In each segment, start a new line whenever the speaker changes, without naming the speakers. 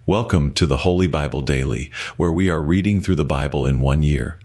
Welcome to the Holy Bible Daily, where we are reading through the Bible in 1 year.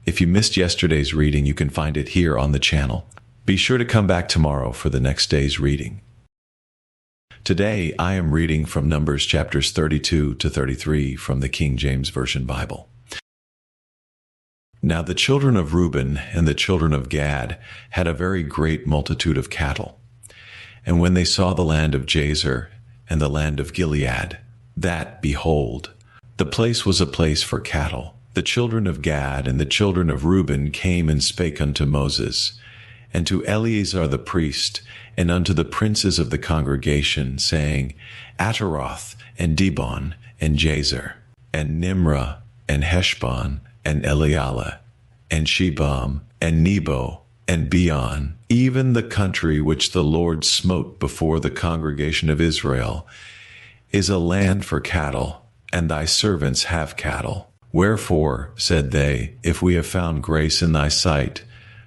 If you missed yesterday's reading, you can find it here on the channel. Be sure to come back tomorrow for the next day's reading. Today, I am reading from Numbers chapters 32 to 33 from the King James Version Bible. Now the children of Reuben and the children of Gad had a very great multitude of cattle. And when they saw the land of Jazer and the land of Gilead, that, behold, the place was a place for cattle, the children of Gad and the children of Reuben came and spake unto Moses, and to Eleazar the priest, and unto the princes of the congregation, saying, Ataroth, and Dibon, and Jazer, and Nimrah, and Heshbon, and Elealeh, and Shebam, and Nebo, and Beon, even the country which the Lord smote before the congregation of Israel, is a land for cattle, and thy servants have cattle. Wherefore, said they, if we have found grace in thy sight,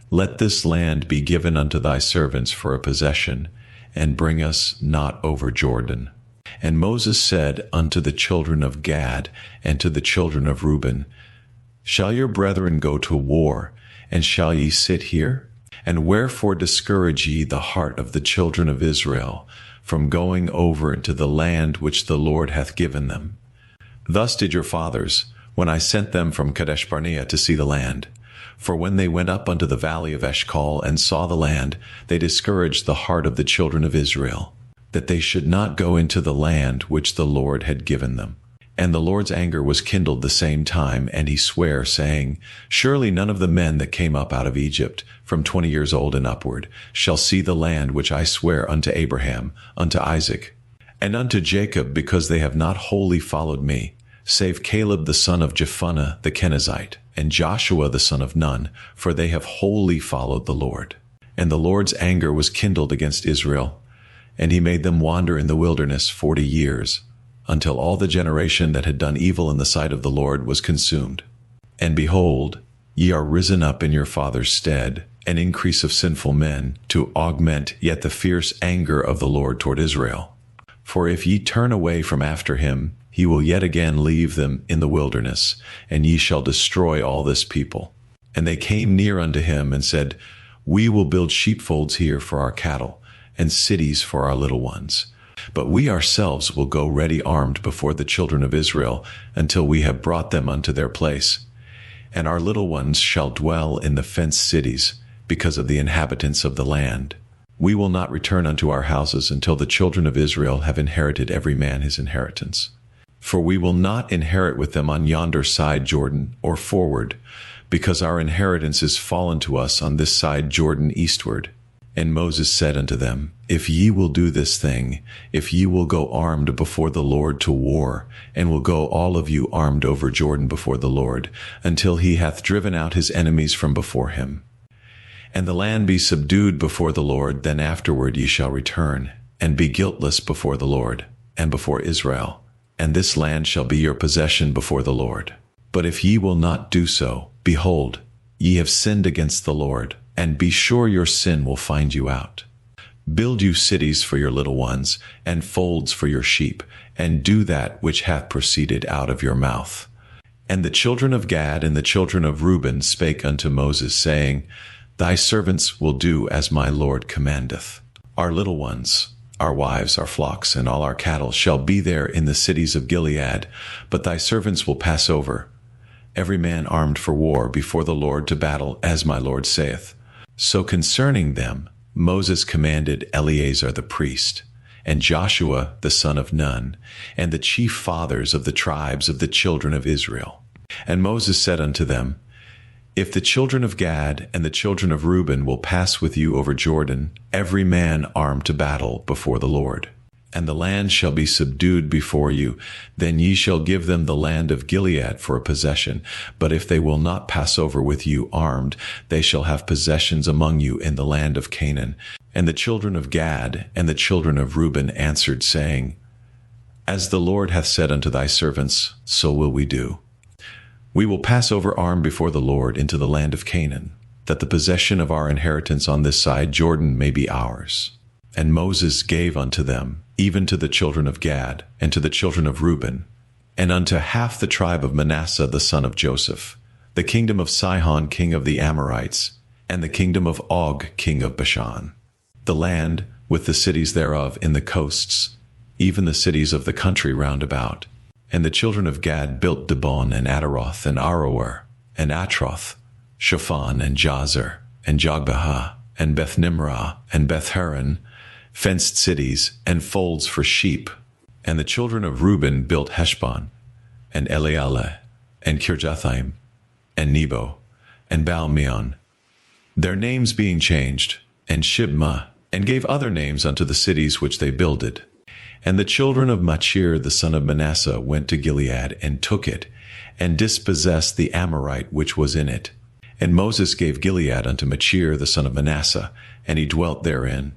let this land be given unto thy servants for a possession, and bring us not over Jordan. And Moses said unto the children of Gad and to the children of Reuben, Shall your brethren go to war, and shall ye sit here? And wherefore discourage ye the heart of the children of Israel from going over into the land which the Lord hath given them? Thus did your fathers, when I sent them from Kadesh Barnea to see the land. For when they went up unto the valley of Eshcol and saw the land, they discouraged the heart of the children of Israel, that they should not go into the land which the Lord had given them. And the Lord's anger was kindled the same time, and he sware, saying, Surely none of the men that came up out of Egypt, from 20 years old and upward, shall see the land which I swear unto Abraham, unto Isaac, and unto Jacob, because they have not wholly followed me, save Caleb the son of Jephunneh the Kenizzite, and Joshua the son of Nun, for they have wholly followed the Lord. And the Lord's anger was kindled against Israel, and he made them wander in the wilderness 40 years, until all the generation that had done evil in the sight of the Lord was consumed. And behold, ye are risen up in your father's stead, an increase of sinful men, to augment yet the fierce anger of the Lord toward Israel. For if ye turn away from after him, he will yet again leave them in the wilderness, and ye shall destroy all this people. And they came near unto him, and said, We will build sheepfolds here for our cattle, and cities for our little ones. But we ourselves will go ready armed before the children of Israel, until we have brought them unto their place. And our little ones shall dwell in the fenced cities, because of the inhabitants of the land. We will not return unto our houses until the children of Israel have inherited every man his inheritance. For we will not inherit with them on yonder side Jordan, or forward, because our inheritance is fallen to us on this side Jordan eastward. And Moses said unto them, If ye will do this thing, if ye will go armed before the Lord to war, and will go all of you armed over Jordan before the Lord, until he hath driven out his enemies from before him, and the land be subdued before the Lord, then afterward ye shall return, and be guiltless before the Lord, and before Israel, and this land shall be your possession before the Lord. But if ye will not do so, behold, ye have sinned against the Lord, and be sure your sin will find you out. Build you cities for your little ones, and folds for your sheep, and do that which hath proceeded out of your mouth. And the children of Gad and the children of Reuben spake unto Moses, saying, Thy servants will do as my Lord commandeth. Our little ones, our wives, our flocks, and all our cattle shall be there in the cities of Gilead, but thy servants will pass over, every man armed for war before the Lord to battle, as my Lord saith. So concerning them, Moses commanded Eleazar the priest, and Joshua the son of Nun, and the chief fathers of the tribes of the children of Israel. And Moses said unto them, If the children of Gad and the children of Reuben will pass with you over Jordan, every man armed to battle before the Lord, and the land shall be subdued before you, then ye shall give them the land of Gilead for a possession. But if they will not pass over with you armed, they shall have possessions among you in the land of Canaan. And the children of Gad and the children of Reuben answered, saying, As the Lord hath said unto thy servants, so will we do. We will pass over armed before the Lord into the land of Canaan, that the possession of our inheritance on this side Jordan may be ours. And Moses gave unto them, even to the children of Gad and to the children of Reuben, and unto half the tribe of Manasseh the son of Joseph, the kingdom of Sihon king of the Amorites, and the kingdom of Og king of Bashan, the land with the cities thereof in the coasts, even the cities of the country round about. And the children of Gad built Dibon, and Ataroth, and Aroer, and Atroth, Shaphan, and Jazer, and Jogbehah, and Beth-nimrah, and Beth-haran, fenced cities, and folds for sheep. And the children of Reuben built Heshbon, and Elealeh, and Kirjathaim, and Nebo, and Baal-meon, their names being changed, and Shibmah, and gave other names unto the cities which they builded. And the children of Machir the son of Manasseh went to Gilead, and took it, and dispossessed the Amorite which was in it. And Moses gave Gilead unto Machir the son of Manasseh, and he dwelt therein.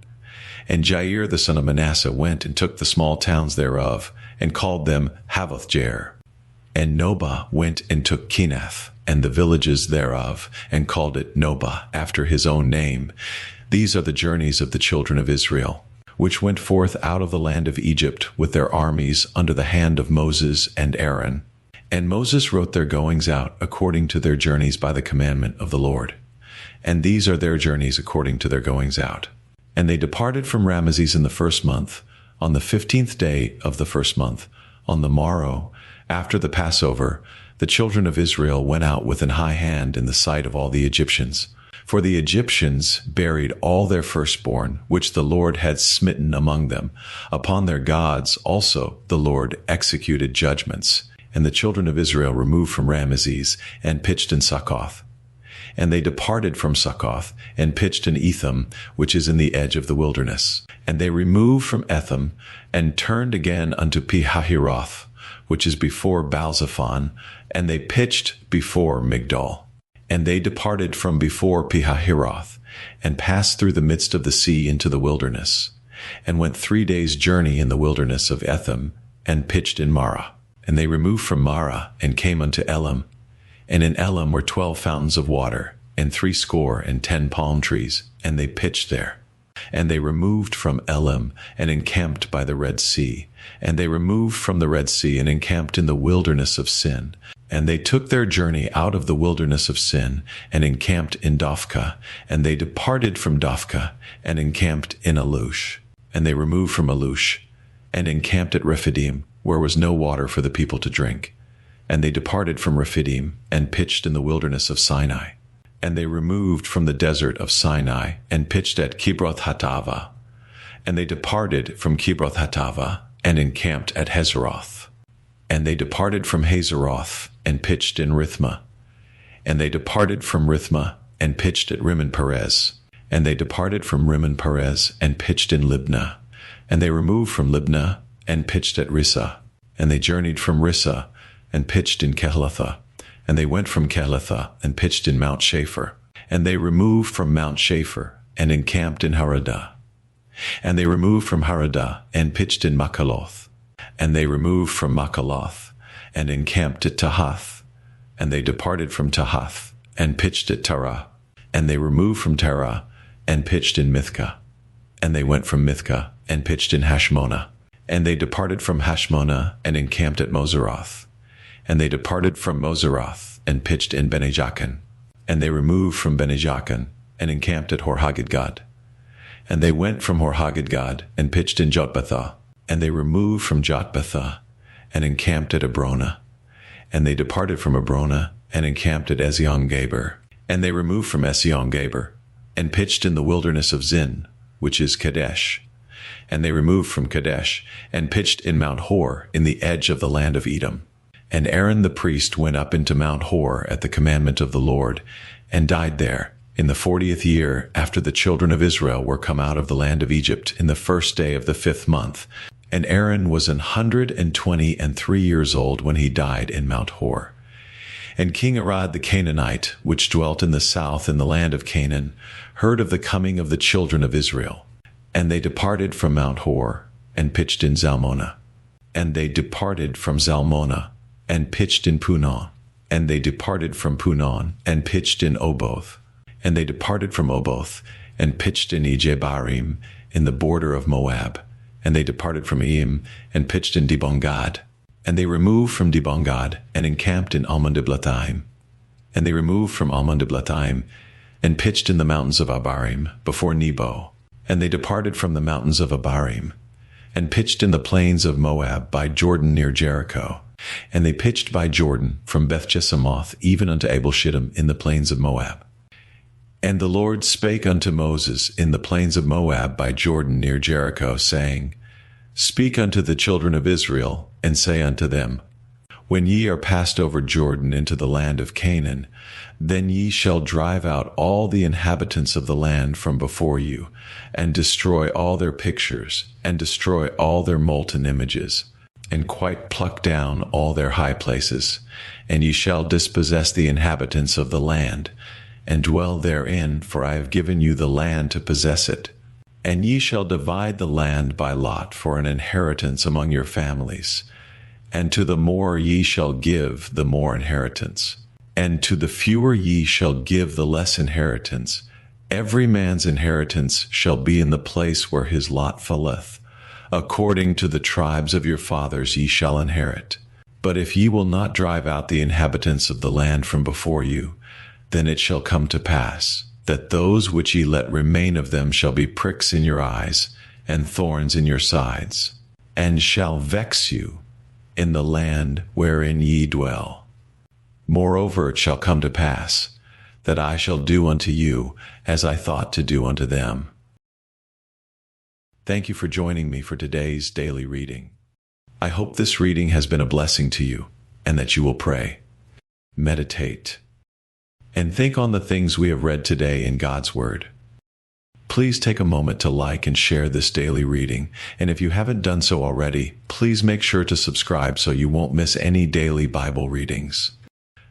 And Jair the son of Manasseh went and took the small towns thereof, and called them Havothjair. And Nobah went and took Kenath, and the villages thereof, and called it Nobah, after his own name. These are the journeys of the children of Israel, which went forth out of the land of Egypt with their armies under the hand of Moses and Aaron. And Moses wrote their goings out according to their journeys by the commandment of the Lord. And these are their journeys according to their goings out. And they departed from Ramesses in the 1st month, on the 15th day of the 1st month, on the morrow, after the Passover, the children of Israel went out with an high hand in the sight of all the Egyptians. For the Egyptians buried all their firstborn, which the Lord had smitten among them. Upon their gods also the Lord executed judgments. And the children of Israel removed from Ramesses, and pitched in Succoth. And they departed from Succoth, and pitched in Etham, which is in the edge of the wilderness. And they removed from Etham, and turned again unto Pihahiroth, which is before Baalzephon, and they pitched before Migdol. And they departed from before Pihahiroth, and passed through the midst of the sea into the wilderness, and went 3 days' journey in the wilderness of Etham, and pitched in Marah. And they removed from Marah, and came unto Elam. And in Elam were 12 fountains of water, and 70 palm trees, and they pitched there. And they removed from Elam, and encamped by the Red Sea. And they removed from the Red Sea, and encamped in the wilderness of Sin. And they took their journey out of the wilderness of Sin, and encamped in Dophkah. And they departed from Dophkah, and encamped in Alush. And they removed from Alush, and encamped at Rephidim, where was no water for the people to drink. And they departed from Rephidim, and pitched in the wilderness of Sinai. And they removed from the desert of Sinai, and pitched at Kibroth-Hattava. And they departed from Kibroth-Hattava, and encamped at Hazeroth. And they departed from Hazeroth, and pitched in Rithmah. And they departed from Rithmah, and pitched at Rimmon-Perez. And they departed from Rimmon-Perez, and pitched in Libnah. And they removed from Libnah, and pitched at Rissah. And they journeyed from Rissah, and pitched in Kehlatha. And they went from Kehlatha, and pitched in Mount Shapher. And they removed from Mount Shapher, and encamped in Haradah. And they removed from Haradah, and pitched in Makaloth. And they removed from Makaloth, and encamped at Tahath. And they departed from Tahath, and pitched at Tarah. And they removed from Tarah, and pitched in Mithkah. And they went from Mithkah, and pitched in Hashmonah. And they departed from Hashmonah, and encamped at Moseroth. And they departed from Moseroth, and pitched in Bene-Jaakan. And they removed from Bene-Jaakan, and encamped at Hor-Haggidgad. And they went from Hor-Haggidgad, and pitched in Jotbathah. And they removed from Jotbathah, and encamped at Abrona. And they departed from Abrona, and encamped at Ezion-Geber. And they removed from Ezion-Geber, and pitched in the wilderness of Zin, which is Kadesh. And they removed from Kadesh, and pitched in Mount Hor, in the edge of the land of Edom. And Aaron the priest went up into Mount Hor at the commandment of the Lord, and died there, in the 40th year after the children of Israel were come out of the land of Egypt, in the 1st day of the 5th month. And Aaron was 123 years old when he died in Mount Hor. And King Arad the Canaanite, which dwelt in the south in the land of Canaan, heard of the coming of the children of Israel. And they departed from Mount Hor, and pitched in Zalmonah. And they departed from Zalmonah, and pitched in Punon. And they departed from Punon, and pitched in Oboth. And they departed from Oboth, and pitched in Ijebarim, in the border of Moab. And they departed from Eim, and pitched in Dibongad. And they removed from Dibongad and encamped in Almon-Diblathaim. And they removed from Almon-Diblathaim and pitched in the mountains of Abarim before Nebo. And they departed from the mountains of Abarim and pitched in the plains of Moab by Jordan near Jericho. And they pitched by Jordan from Beth-Jesimoth even unto Abel-Shittim in the plains of Moab. And the Lord spake unto Moses in the plains of Moab by Jordan near Jericho, saying, Speak unto the children of Israel, and say unto them, When ye are passed over Jordan into the land of Canaan, then ye shall drive out all the inhabitants of the land from before you, and destroy all their pictures, and destroy all their molten images, and quite pluck down all their high places. And ye shall dispossess the inhabitants of the land, and dwell therein, for I have given you the land to possess it. And ye shall divide the land by lot for an inheritance among your families. And to the more ye shall give the more inheritance, and to the fewer ye shall give the less inheritance. Every man's inheritance shall be in the place where his lot falleth. According to the tribes of your fathers ye shall inherit. But if ye will not drive out the inhabitants of the land from before you, then it shall come to pass that those which ye let remain of them shall be pricks in your eyes, and thorns in your sides, and shall vex you in the land wherein ye dwell. Moreover, it shall come to pass that I shall do unto you as I thought to do unto them. Thank you for joining me for today's daily reading. I hope this reading has been a blessing to you, and that you will pray, meditate, and think on the things we have read today in God's Word. Please take a moment to like and share this daily reading, and if you haven't done so already, please make sure to subscribe so you won't miss any daily Bible readings.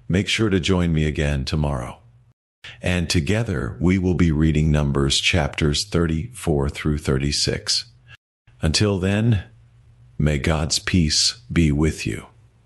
Make sure to join me again tomorrow. And together we will be reading Numbers chapters 34 through 36. Until then, may God's peace be with you.